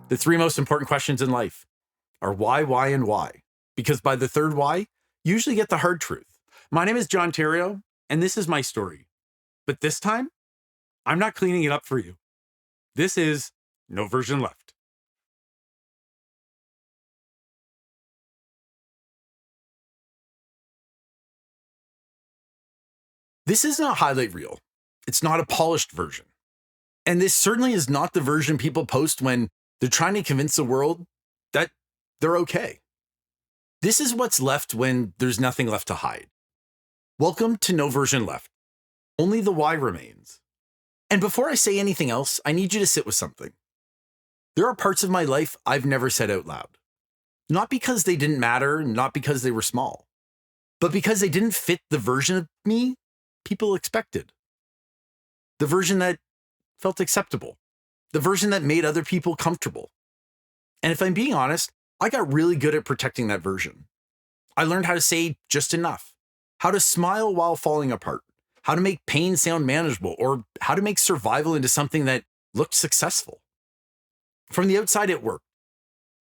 The three most important questions in life are why, and why. Because by the third why, you usually get the hard truth. My name is John Theriault, and this is my story. But this time, I'm not cleaning it up for you. This is No Version Left. This isn't a highlight reel. It's not a polished version. And this certainly is not the version people post when they're trying to convince the world that they're okay. This is what's left when there's nothing left to hide. Welcome to No Version Left. Only the why remains. And before I say anything else, I need you to sit with something. There are parts of my life I've never said out loud. Not because they didn't matter, not because they were small, but because they didn't fit the version of me people expected. The version that felt acceptable. The version that made other people comfortable. And if I'm being honest, I got really good at protecting that version. I learned how to say just enough, how to smile while falling apart, how to make pain sound manageable, or how to make survival into something that looked successful. From the outside, it worked.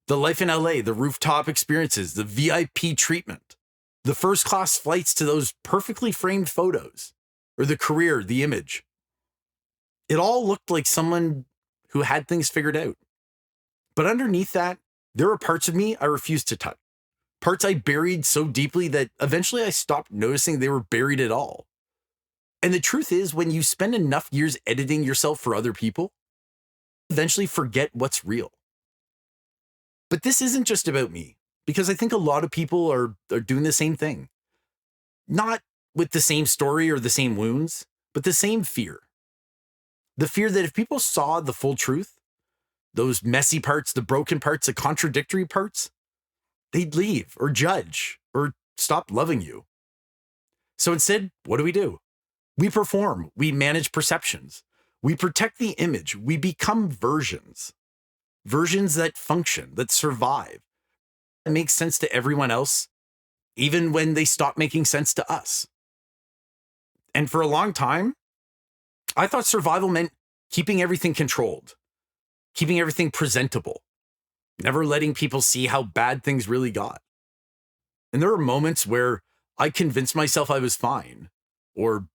The life in LA, the rooftop experiences, the VIP treatment, the first-class flights to those perfectly framed photos, or the career, the image. It all looked like someone who had things figured out. But underneath that, there were parts of me I refused to touch. Parts I buried so deeply that eventually I stopped noticing they were buried at all. And the truth is, when you spend enough years editing yourself for other people, you eventually forget what's real. But this isn't just about me, because I think a lot of people are doing the same thing. Not with the same story or the same wounds, but the same fear. The fear that if people saw the full truth, those messy parts, the broken parts, the contradictory parts, they'd leave or judge or stop loving you. So instead, what do? We perform, we manage perceptions, we protect the image, we become versions that function, that survive, that make sense to everyone else, even when they stop making sense to us. And for a long time, I thought survival meant keeping everything controlled, keeping everything presentable, never letting people see how bad things really got. And there were moments where I convinced myself I was fine, or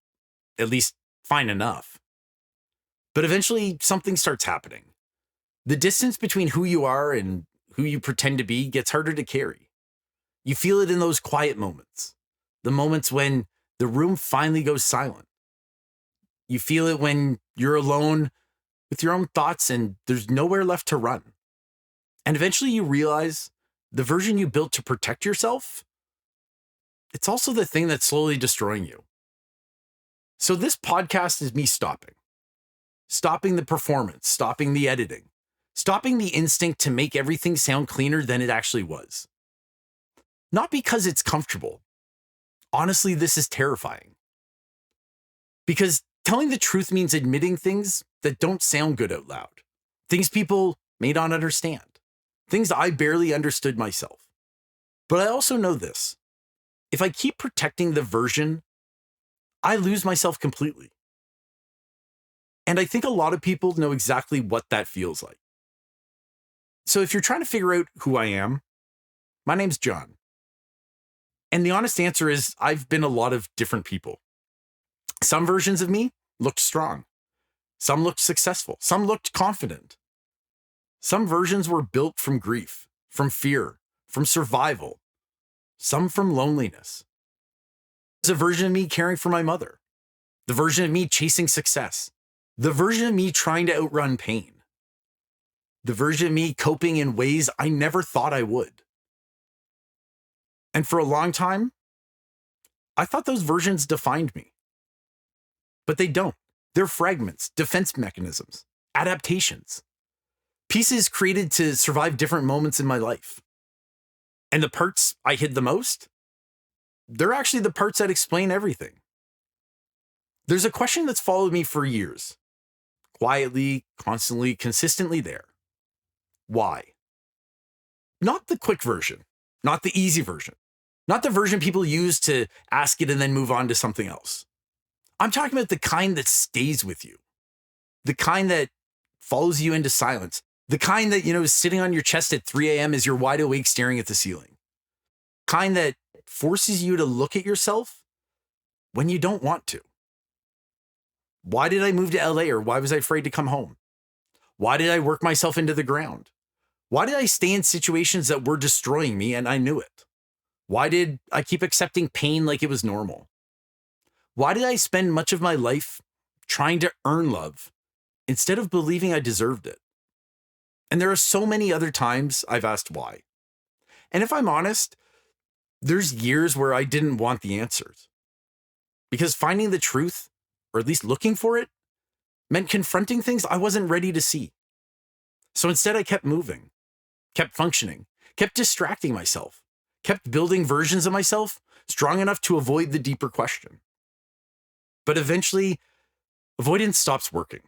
at least fine enough. But eventually something starts happening. The distance between who you are and who you pretend to be gets harder to carry. You feel it in those quiet moments, the moments when the room finally goes silent. You feel it when you're alone with your own thoughts and there's nowhere left to run. And eventually you realize the version you built to protect yourself, it's also the thing that's slowly destroying you. So this podcast is me stopping the performance, stopping the editing, stopping the instinct to make everything sound cleaner than it actually was. Not because it's comfortable. Honestly, this is terrifying. Because telling the truth means admitting things that don't sound good out loud. Things people may not understand. Things I barely understood myself. But I also know this. If I keep protecting the version, I lose myself completely. And I think a lot of people know exactly what that feels like. So if you're trying to figure out who I am, my name's John. And the honest answer is I've been a lot of different people. Some versions of me looked strong. Some looked successful. Some looked confident. Some versions were built from grief, from fear, from survival. Some from loneliness. There's a version of me caring for my mother. The version of me chasing success. The version of me trying to outrun pain. The version of me coping in ways I never thought I would. And for a long time, I thought those versions defined me. But they don't. They're fragments, defense mechanisms, adaptations, pieces created to survive different moments in my life. And the parts I hid the most, they're actually the parts that explain everything. There's a question that's followed me for years. Quietly, constantly, consistently there. Why? Not the quick version, not the easy version, not the version people use to ask it and then move on to something else. I'm talking about the kind that stays with you, the kind that follows you into silence, The kind that, is sitting on your chest at 3 a.m. as you're wide awake staring at the ceiling. Kind that forces you to look at yourself when you don't want to. Why did I move to LA, or why was I afraid to come home? Why did I work myself into the ground? Why did I stay in situations that were destroying me and I knew it? Why did I keep accepting pain like it was normal? Why did I spend much of my life trying to earn love instead of believing I deserved it? And there are so many other times I've asked why. And if I'm honest, there's years where I didn't want the answers. Because finding the truth, or at least looking for it, meant confronting things I wasn't ready to see. So instead I kept moving, kept functioning, kept distracting myself, kept building versions of myself strong enough to avoid the deeper question. But eventually, avoidance stops working.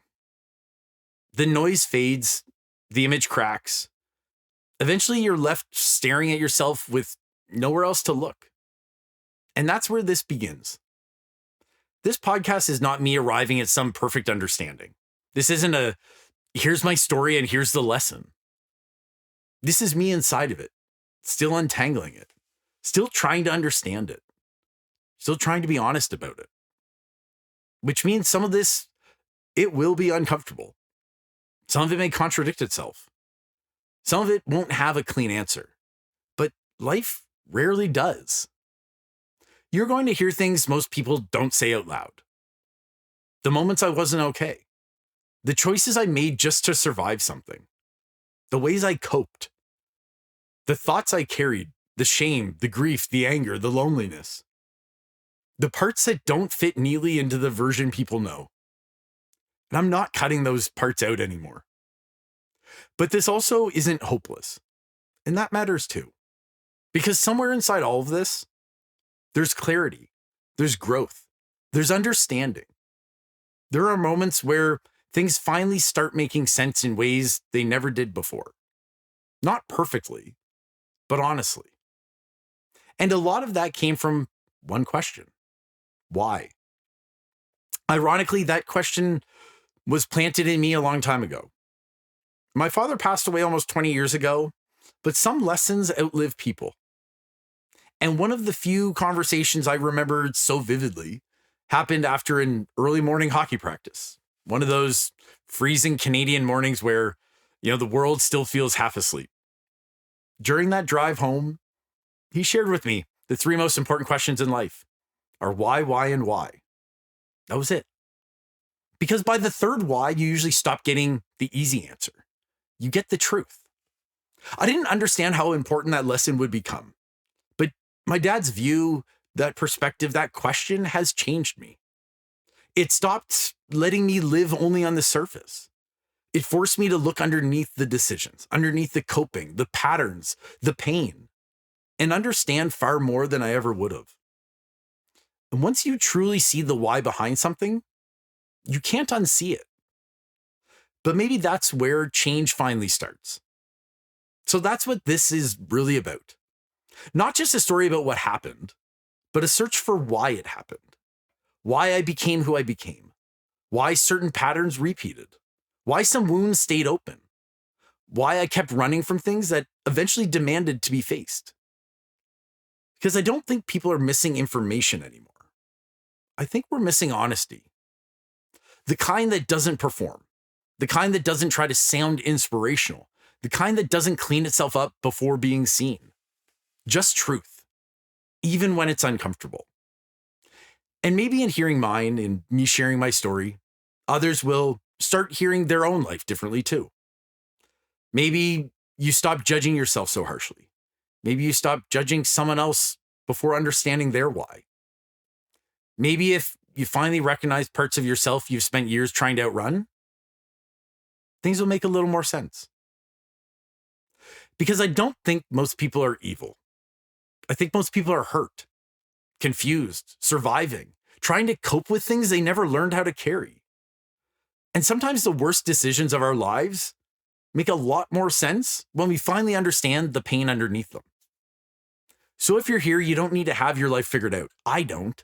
The noise fades, the image cracks. Eventually, you're left staring at yourself with nowhere else to look. And that's where this begins. This podcast is not me arriving at some perfect understanding. This isn't a, here's my story and here's the lesson. This is me inside of it, still untangling it, still trying to understand it, still trying to be honest about it. Which means some of this, it will be uncomfortable. Some of it may contradict itself. Some of it won't have a clean answer, but life rarely does. You're going to hear things most people don't say out loud. The moments I wasn't okay. The choices I made just to survive something. The ways I coped. The thoughts I carried. The shame, the grief, the anger, the loneliness. The parts that don't fit neatly into the version people know. And I'm not cutting those parts out anymore. But this also isn't hopeless. And that matters too. Because somewhere inside all of this, there's clarity, there's growth, there's understanding. There are moments where things finally start making sense in ways they never did before. Not perfectly, but honestly. And a lot of that came from one question. Why? Ironically, that question was planted in me a long time ago. My father passed away almost 20 years ago, but some lessons outlive people. And one of the few conversations I remembered so vividly happened after an early morning hockey practice. One of those freezing Canadian mornings where, the world still feels half asleep. During that drive home, he shared with me the three most important questions in life are why, and why. That was it. Because by the third why, you usually stop getting the easy answer. You get the truth. I didn't understand how important that lesson would become. But my dad's view, that perspective, that question has changed me. It stopped letting me live only on the surface. It forced me to look underneath the decisions, underneath the coping, the patterns, the pain, and understand far more than I ever would have. And once you truly see the why behind something, you can't unsee it. But maybe that's where change finally starts. So that's what this is really about. Not just a story about what happened, but a search for why it happened. Why I became who I became. Why certain patterns repeated. Why some wounds stayed open. Why I kept running from things that eventually demanded to be faced. Because I don't think people are missing information anymore. I think we're missing honesty. The kind that doesn't perform. The kind that doesn't try to sound inspirational. The kind that doesn't clean itself up before being seen. Just truth. Even when it's uncomfortable. And maybe in hearing mine and me sharing my story, others will start hearing their own life differently too. Maybe you stop judging yourself so harshly. Maybe you stop judging someone else before understanding their why. Maybe if you finally recognize parts of yourself you've spent years trying to outrun, things will make a little more sense. Because I don't think most people are evil. I think most people are hurt, confused, surviving, trying to cope with things they never learned how to carry. And sometimes the worst decisions of our lives make a lot more sense when we finally understand the pain underneath them. So if you're here, you don't need to have your life figured out. I don't.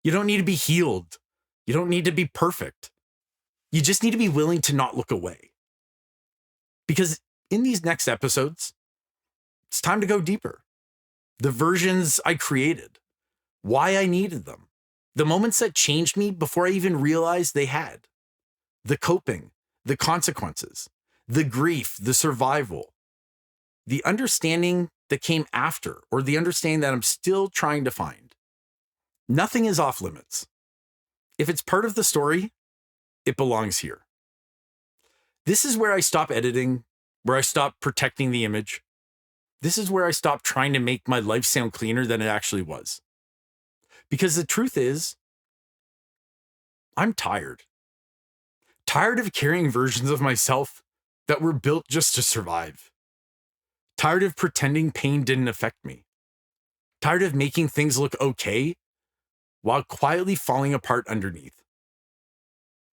You don't need to be healed. You don't need to be perfect. You just need to be willing to not look away. Because in these next episodes, it's time to go deeper. The versions I created, why I needed them, the moments that changed me before I even realized they had, the coping, the consequences, the grief, the survival, the understanding that came after, or the understanding that I'm still trying to find. Nothing is off limits. If it's part of the story, it belongs here. This is where I stop editing, where I stop protecting the image. This is where I stop trying to make my life sound cleaner than it actually was. Because the truth is, I'm tired. Tired of carrying versions of myself that were built just to survive. Tired of pretending pain didn't affect me. Tired of making things look okay while quietly falling apart underneath.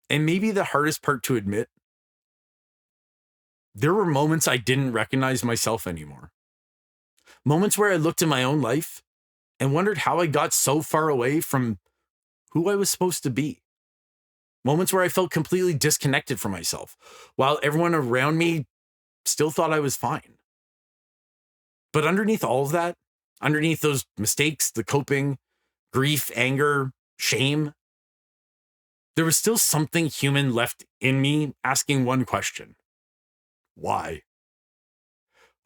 And maybe the hardest part to admit, there were moments I didn't recognize myself anymore. Moments where I looked at my own life and wondered how I got so far away from who I was supposed to be. Moments where I felt completely disconnected from myself, while everyone around me still thought I was fine. But underneath all of that, underneath those mistakes, the coping, grief, anger, shame, there was still something human left in me asking one question. Why?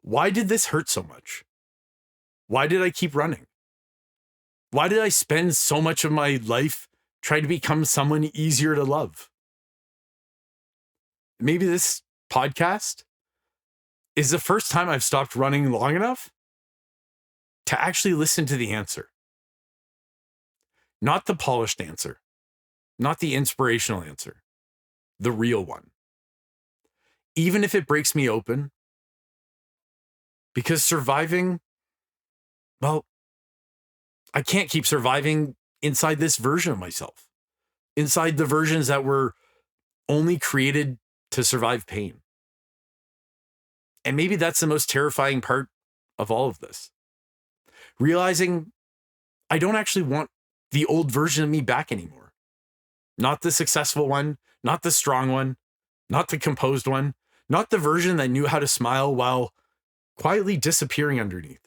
Why did this hurt so much? Why did I keep running? Why did I spend so much of my life trying to become someone easier to love? Maybe this podcast is the first time I've stopped running long enough to actually listen to the answer. Not the polished answer, not the inspirational answer, the real one. Even if it breaks me open, because surviving, well, I can't keep surviving inside this version of myself, inside the versions that were only created to survive pain. And maybe that's the most terrifying part of all of this. Realizing I don't actually want the old version of me back anymore. Not the successful one, not the strong one, not the composed one, not the version that knew how to smile while quietly disappearing underneath.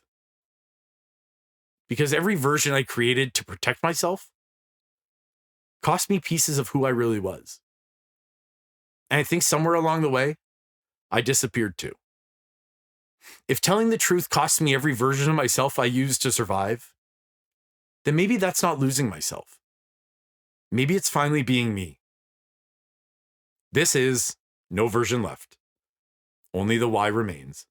Because every version I created to protect myself cost me pieces of who I really was. And I think somewhere along the way, I disappeared too. If telling the truth costs me every version of myself I used to survive, then maybe that's not losing myself. Maybe it's finally being me. This is No Version Left. Only the why remains.